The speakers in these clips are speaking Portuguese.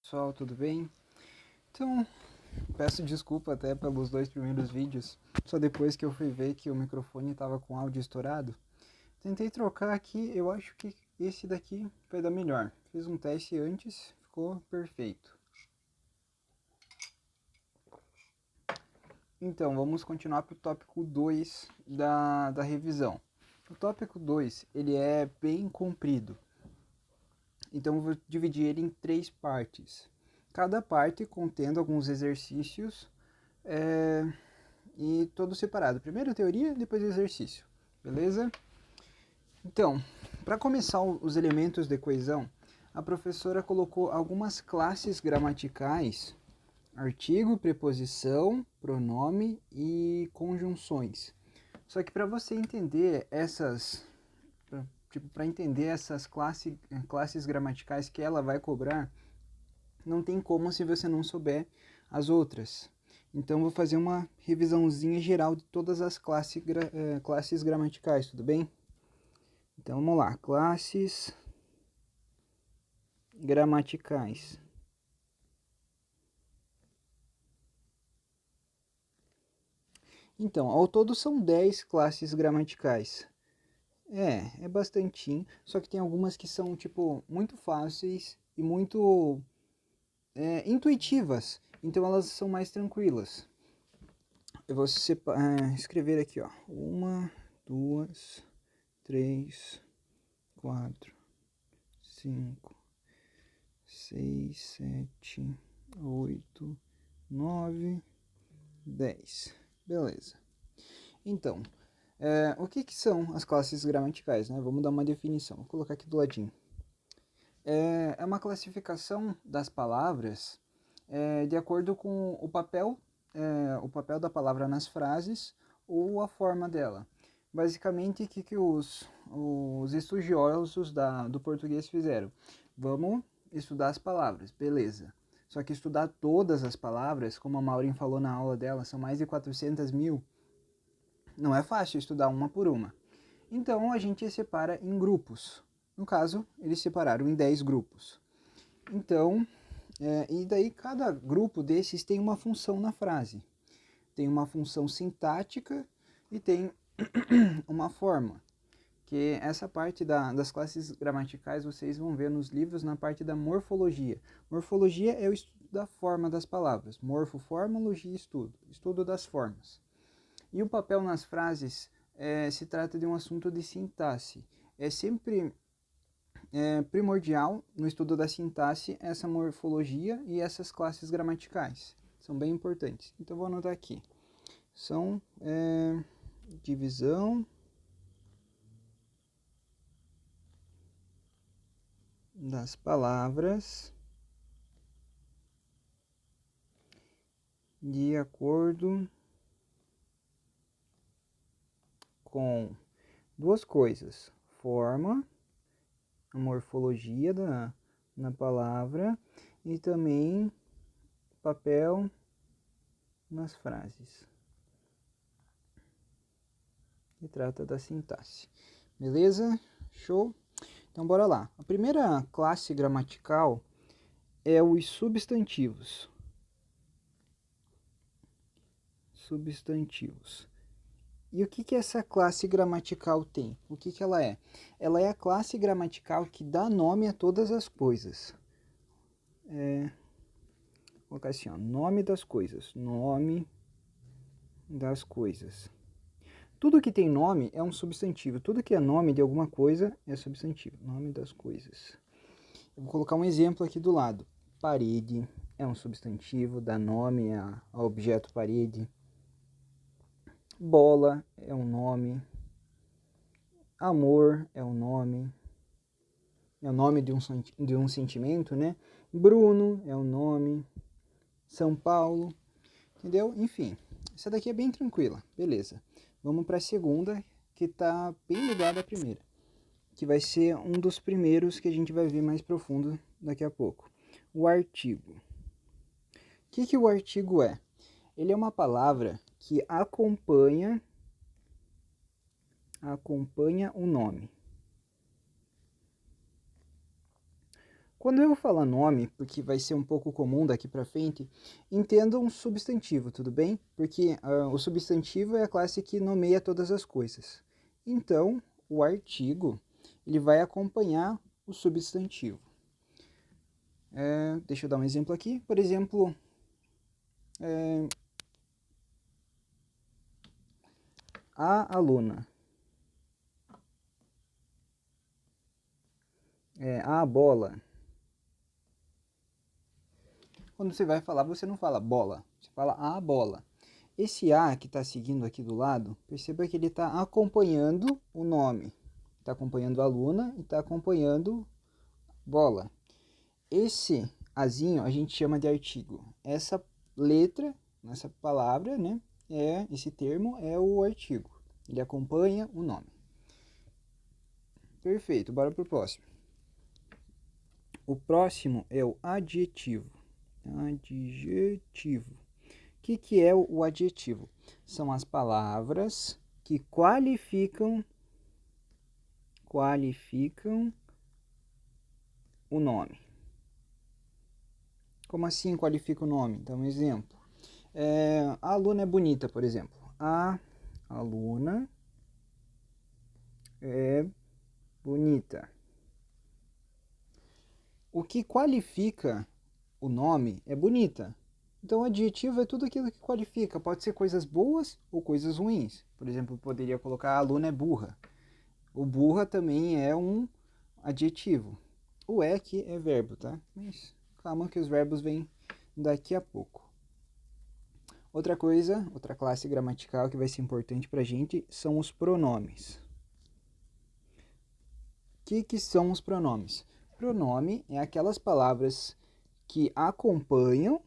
Pessoal, tudo bem? Então, peço desculpa até pelos 2 primeiros vídeos, só depois que eu fui ver que o microfone estava com áudio estourado. Tentei trocar aqui, eu acho que esse daqui vai dar melhor. Fiz um teste antes, ficou perfeito. Então, vamos continuar para o tópico 2 da revisão. O tópico 2, ele é bem comprido, então eu vou dividir ele em 3 partes. Cada parte contendo alguns exercícios e todo separado. Primeiro teoria, depois exercício, beleza? Então, para começar os elementos de coesão, a professora colocou algumas classes gramaticais: artigo, preposição, pronome e conjunções. Só que para você entender para entender essas classes gramaticais que ela vai cobrar, não tem como se você não souber as outras. Então, vou fazer uma revisãozinha geral de todas as classes gramaticais, tudo bem? Então, vamos lá. Classes gramaticais. Então, ao todo são 10 classes gramaticais. É bastantinho, só que tem algumas que são, tipo, muito fáceis e muito intuitivas. Então, elas são mais tranquilas. Eu vou escrever aqui, ó. 1, 2, 3, 4, 5, 6, 7, 8, 9, 10. Beleza. Então, o que são as classes gramaticais, né? Vamos dar uma definição. Vou colocar aqui do ladinho. É uma classificação das palavras de acordo com o papel da palavra nas frases ou a forma dela. Basicamente, o que os estudiosos do português fizeram? Vamos estudar as palavras, beleza. Só que estudar todas as palavras, como a Maureen falou na aula dela, são mais de 400 mil, não é fácil estudar uma por uma. Então, a gente separa em grupos. No caso, eles separaram em 10 grupos. Então, e daí cada grupo desses tem uma função na frase. Tem uma função sintática e tem uma forma. Que essa parte das classes gramaticais vocês vão ver nos livros na parte da morfologia. Morfologia é o estudo da forma das palavras. Morfo, forma, logia, estudo. Estudo das formas. E o papel nas frases se trata de um assunto de sintaxe. É sempre primordial no estudo da sintaxe essa morfologia e essas classes gramaticais. São bem importantes. Então vou anotar aqui. São divisão das palavras de acordo com duas coisas: forma, a morfologia na palavra, e também papel nas frases. Que trata da sintaxe. Beleza? Show? Então bora lá. A primeira classe gramatical é os substantivos. Substantivos. E o que essa classe gramatical tem? O que ela é? Ela é a classe gramatical que dá nome a todas as coisas. Vou colocar assim, ó, nome das coisas. Nome das coisas. Tudo que tem nome é um substantivo. Tudo que é nome de alguma coisa é substantivo. Nome das coisas. Eu vou colocar um exemplo aqui do lado. Parede é um substantivo, dá nome ao objeto parede. Bola é um nome. Amor é um nome. É o nome de um sentimento, né? Bruno é um nome. São Paulo. Entendeu? Enfim, essa daqui é bem tranquila. Beleza. Vamos para a segunda, que está bem ligada à primeira. Que vai ser um dos primeiros que a gente vai ver mais profundo daqui a pouco. O artigo. O que o artigo é? Ele é uma palavra que acompanha o nome. Quando eu falar nome, porque vai ser um pouco comum daqui para frente, entenda um substantivo, tudo bem? Porque o substantivo é a classe que nomeia todas as coisas. Então, o artigo ele vai acompanhar o substantivo. Deixa eu dar um exemplo aqui. Por exemplo, a aluna. A bola. Quando você vai falar, você não fala bola, você fala a bola. Esse A que está seguindo aqui do lado, perceba que ele está acompanhando o nome. Está acompanhando a aluna e está acompanhando bola. Esse Azinho a gente chama de artigo. Essa letra, essa palavra, né, esse termo é o artigo. Ele acompanha o nome. Perfeito, bora pro próximo. O próximo é o adjetivo. Adjetivo. O que é o adjetivo? São as palavras que qualificam o nome. Como assim qualifica o nome? Então, um exemplo. A aluna é bonita, por exemplo. A aluna é bonita. O que qualifica o nome é bonita. Então, adjetivo é tudo aquilo que qualifica. Pode ser coisas boas ou coisas ruins. Por exemplo, eu poderia colocar a aluna é burra. O burra também é um adjetivo. O é aqui é verbo, tá? Mas calma que os verbos vêm daqui a pouco. Outra coisa, outra classe gramatical que vai ser importante pra gente são os pronomes. O que são os pronomes? Pronome é aquelas palavras que acompanham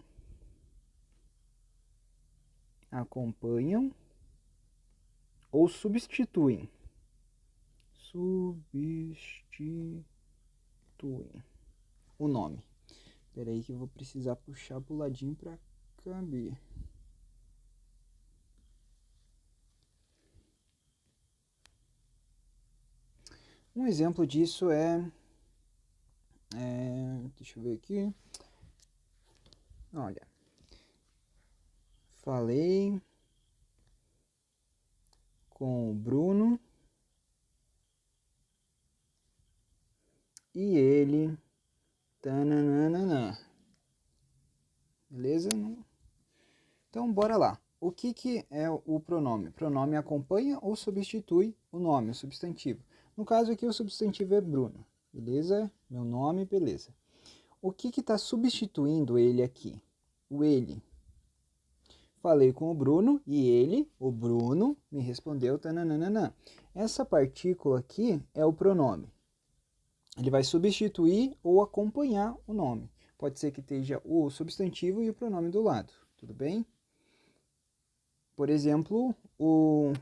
ou substituem o nome. Espera aí que eu vou precisar puxar pro ladinho para caber. Um exemplo disso deixa eu ver aqui. Olha, falei com o Bruno e ele tananana. Beleza? Então, bora lá. O que é o pronome? O pronome acompanha ou substitui o nome, o substantivo. No caso aqui, o substantivo é Bruno. Beleza? Meu nome, beleza. O que está substituindo ele aqui? O ele. Falei com o Bruno e ele, o Bruno, me respondeu tananana. Essa partícula aqui é o pronome. Ele vai substituir ou acompanhar o nome. Pode ser que esteja o substantivo e o pronome do lado. Tudo bem? Por exemplo, o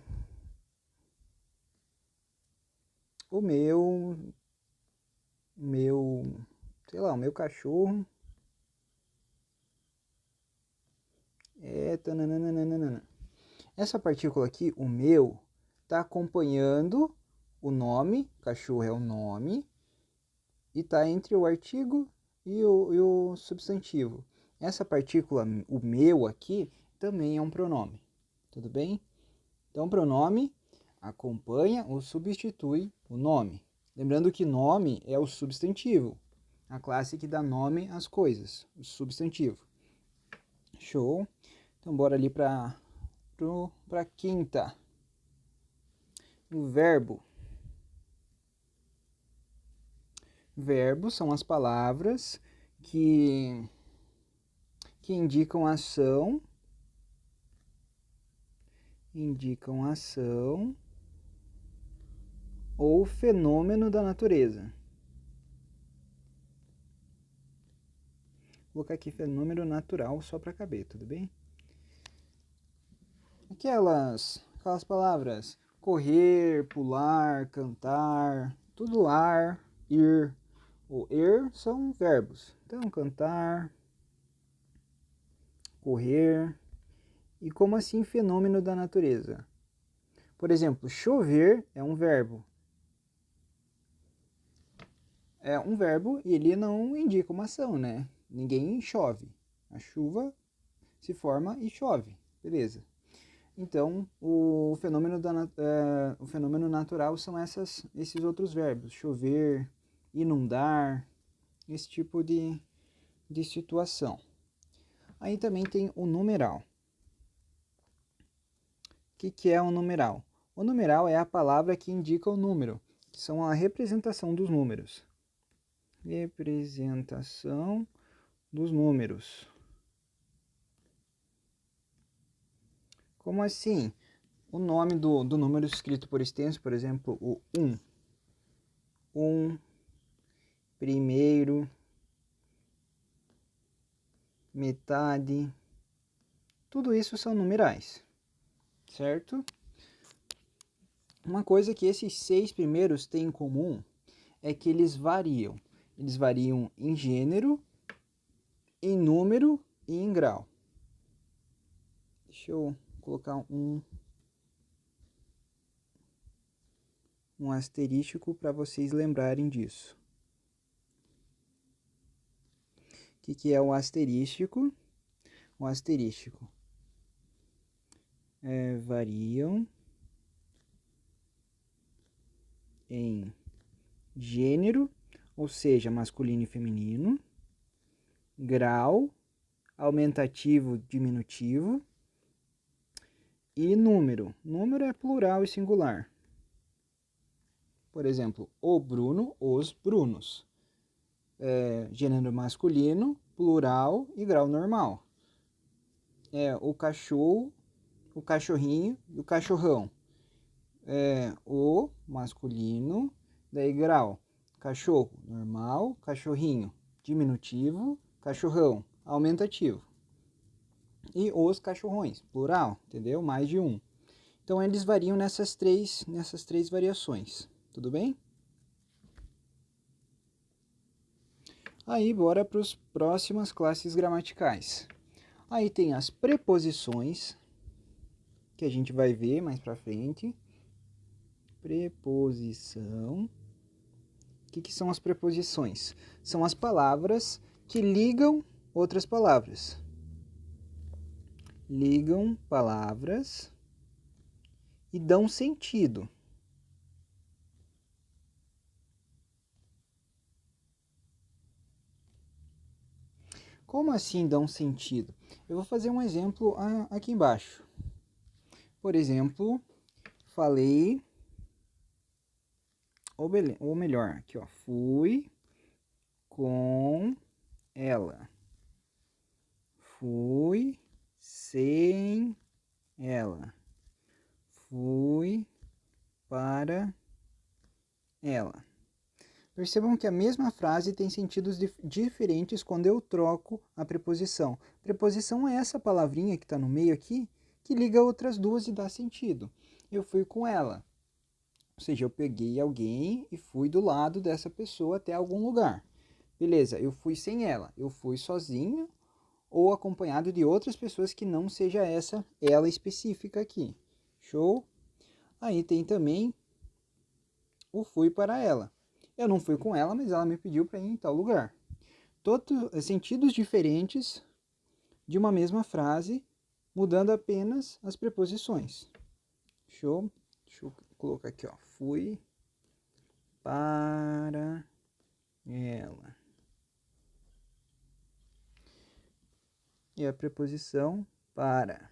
meu cachorro é tananana. Essa partícula aqui, o meu, está acompanhando o nome, cachorro é o nome, e está entre o artigo e o substantivo. Essa partícula, o meu aqui, também é um pronome. Tudo bem? Então, pronome acompanha ou substitui o nome. Lembrando que nome é o substantivo, a classe que dá nome às coisas, o substantivo. Show? Então, bora ali para a quinta. O verbo. Verbos são as palavras que indicam ação ou fenômeno da natureza. Vou colocar aqui fenômeno natural só para caber, tudo bem? Aquelas palavras correr, pular, cantar, tudo ar, ir. O ir são verbos. Então, cantar, correr. E como assim fenômeno da natureza? Por exemplo, chover é um verbo. é um verbo e ele não indica uma ação, né? Ninguém chove. A chuva se forma e chove, beleza. Então, o fenômeno natural são esses outros verbos, chover, inundar, esse tipo de situação. Aí também tem o numeral. O que é um numeral? O numeral é a palavra que indica o número, que são a representação dos números. Representação dos números. Como assim? O nome do número escrito por extenso, por exemplo, o 1. 1, primeiro, metade. Tudo isso são numerais, certo? Uma coisa que esses 6 primeiros têm em comum é que eles variam. Eles variam em gênero, em número e em grau. Deixa eu colocar um asterístico para vocês lembrarem disso. O que é o asterístico? O asterístico variam em gênero, ou seja, masculino e feminino, grau, aumentativo, diminutivo, e número. Número é plural e singular. Por exemplo, o Bruno, os Brunos. Gênero masculino, plural e grau normal. O cachorro, o cachorrinho e o cachorrão. O masculino, daí grau. Cachorro, normal, cachorrinho, diminutivo, cachorrão, aumentativo. E os cachorrões, plural, entendeu? Mais de um. Então, eles variam nessas três variações, tudo bem? Aí, bora para as próximas classes gramaticais. Aí tem as preposições, que a gente vai ver mais para frente. Preposição. O que são as preposições? São as palavras que ligam outras palavras. Ligam palavras e dão sentido. Como assim dão sentido? Eu vou fazer um exemplo aqui embaixo. Por exemplo, falei, ou melhor, aqui ó, fui com ela. Fui sem ela. Fui para ela. Percebam que a mesma frase tem sentidos diferentes quando eu troco a preposição. Preposição é essa palavrinha que está no meio aqui, que liga outras duas e dá sentido. Eu fui com ela. Ou seja, eu peguei alguém e fui do lado dessa pessoa até algum lugar. Beleza, eu fui sem ela. Eu fui sozinho ou acompanhado de outras pessoas que não seja ela específica aqui. Show? Aí tem também o fui para ela. Eu não fui com ela, mas ela me pediu para ir em tal lugar. Todos sentidos diferentes de uma mesma frase, mudando apenas as preposições. Show? Deixa eu colocar aqui, ó. Fui para ela. E a preposição para.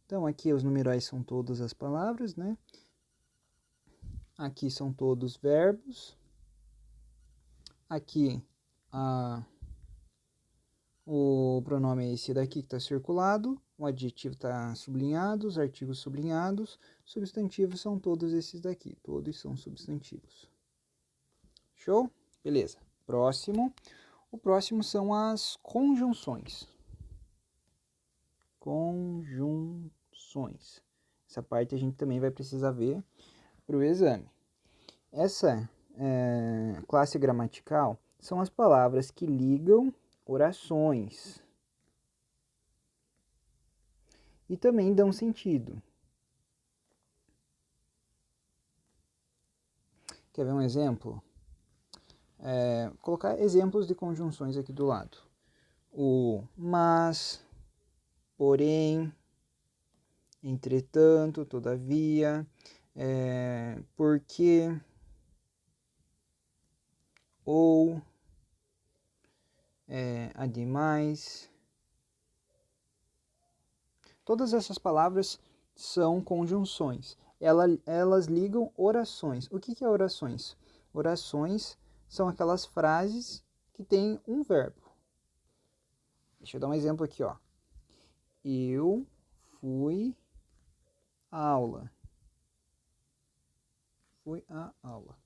Então, aqui os numerais são todas as palavras, né? Aqui são todos verbos. Aqui o pronome é esse daqui que está circulado. O adjetivo está sublinhado, os artigos sublinhados. Substantivos são todos esses daqui. Todos são substantivos. Show? Beleza. Próximo. O próximo são as conjunções. Conjunções. Essa parte a gente também vai precisar ver para o exame. Essa classe gramatical são as palavras que ligam orações e também dão sentido. Quer ver um exemplo? colocar exemplos de conjunções aqui do lado. O mas, porém, entretanto, todavia, porque, ou, ademais. Todas essas palavras são conjunções. Elas ligam orações. O que é orações? Orações são aquelas frases que têm um verbo. Deixa eu dar um exemplo aqui, ó. Eu fui à aula. Fui à aula.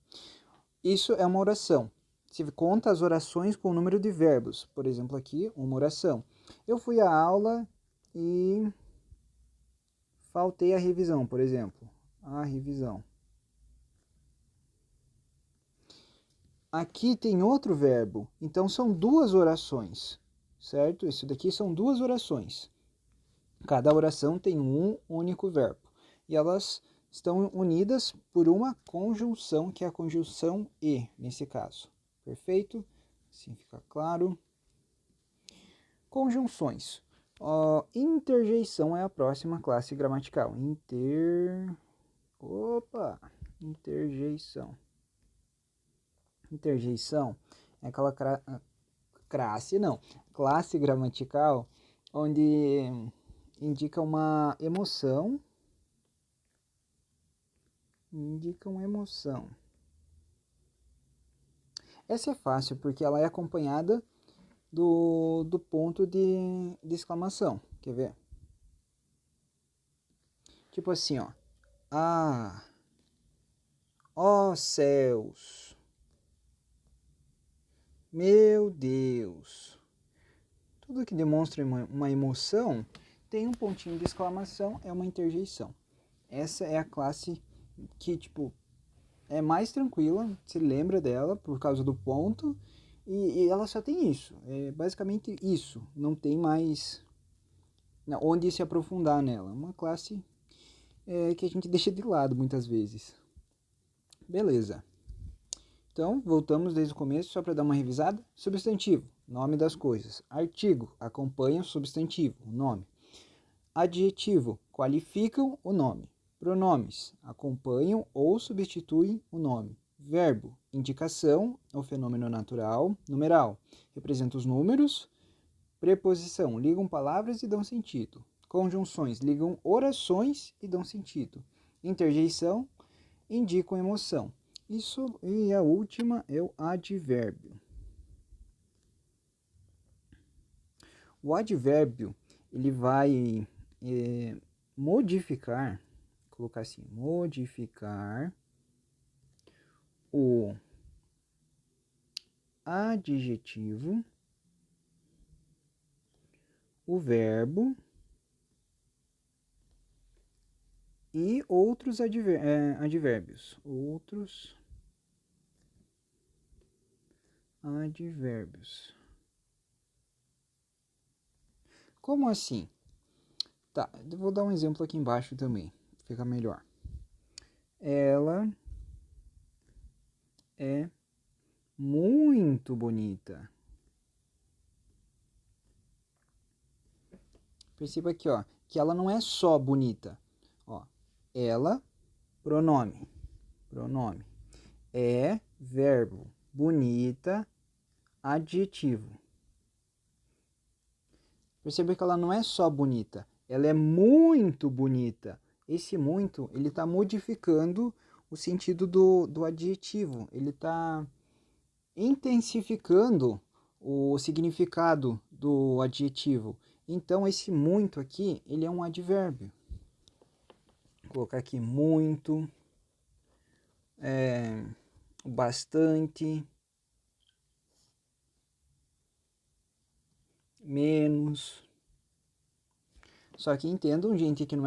Isso é uma oração. Você conta as orações com o número de verbos. Por exemplo, aqui, uma oração. Eu fui à aula e faltei a revisão, por exemplo. A revisão. Aqui tem outro verbo. Então, são duas orações. Certo? Isso daqui são duas orações. Cada oração tem um único verbo. E elas estão unidas por uma conjunção, que é a conjunção e, nesse caso. Perfeito? Assim fica claro. Conjunções. Interjeição é a próxima classe gramatical. Interjeição. Interjeição é aquela classe gramatical onde indica uma emoção. Essa é fácil porque ela é acompanhada do ponto de exclamação. Quer ver? Tipo assim, ó. Ah, ó céus, meu Deus. Tudo que demonstra uma emoção tem um pontinho de exclamação, é uma interjeição. Essa é a classe que, tipo, é mais tranquila, se lembra dela por causa do ponto, e ela só tem isso, é basicamente isso, não tem mais onde se aprofundar nela. Uma classe que a gente deixa de lado muitas vezes. Beleza. Então, voltamos desde o começo só para dar uma revisada. Substantivo, nome das coisas. Artigo, acompanha o substantivo, o nome. Adjetivo, qualificam o nome. Pronomes, acompanham ou substituem o nome. Verbo, indicação, o fenômeno natural. Numeral, representa os números. Preposição, ligam palavras e dão sentido. Conjunções, ligam orações e dão sentido. Interjeição, indicam emoção. Isso, e a última é o advérbio. O advérbio, ele vai modificar, vou colocar assim, modificar o adjetivo, o verbo e outros advérbios. Outros advérbios. Como assim? Tá, eu vou dar um exemplo aqui embaixo também, fica melhor. Ela é muito bonita. Perceba aqui, ó, que ela não é só bonita. Ó, ela, pronome. É verbo. Bonita, adjetivo. Perceba que ela não é só bonita, ela é muito bonita. Esse muito, ele está modificando o sentido do adjetivo. Ele está intensificando o significado do adjetivo. Então, esse muito aqui, ele é um advérbio. Vou colocar aqui muito, bastante, menos. Só que entendam, gente, que não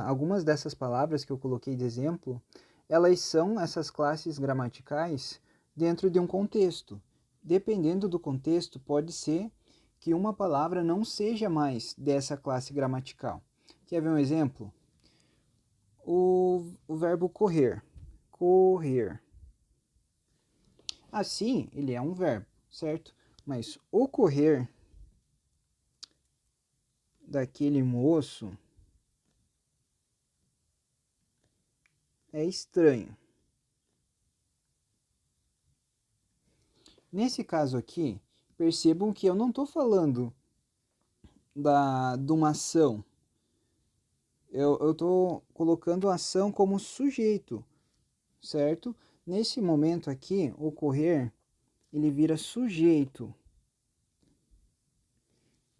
algumas dessas palavras que eu coloquei de exemplo, elas são essas classes gramaticais dentro de um contexto. Dependendo do contexto, pode ser que uma palavra não seja mais dessa classe gramatical. Quer ver um exemplo? O verbo correr. Correr. Assim, ele é um verbo, certo? Mas ocorrer daquele moço é estranho. Nesse caso aqui, percebam que eu não estou falando de uma ação. Eu estou colocando a ação como sujeito, certo? Nesse momento aqui, ocorrer, ele vira sujeito.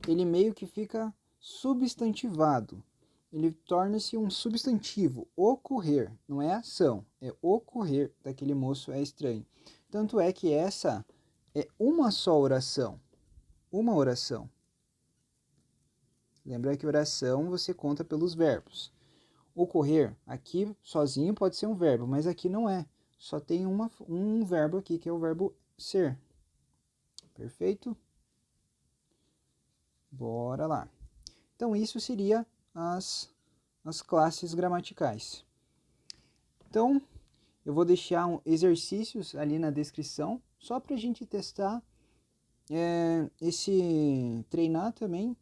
Ele meio que fica substantivado. Ele torna-se um substantivo. Ocorrer, não é ação, é ocorrer daquele moço é estranho. Tanto é que essa é uma só oração. Uma oração. Lembra que oração você conta pelos verbos. Ocorrer, aqui sozinho pode ser um verbo, mas aqui não é. Só tem um verbo aqui, que é o verbo ser. Perfeito? Bora lá. Então, isso seria as classes gramaticais. Então, eu vou deixar exercícios ali na descrição, só para a gente testar, treinar também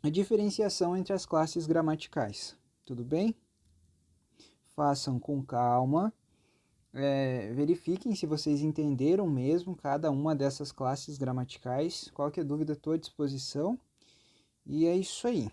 a diferenciação entre as classes gramaticais. Tudo bem? Façam com calma. Verifiquem se vocês entenderam mesmo cada uma dessas classes gramaticais. Qualquer dúvida, estou à disposição. E é isso aí.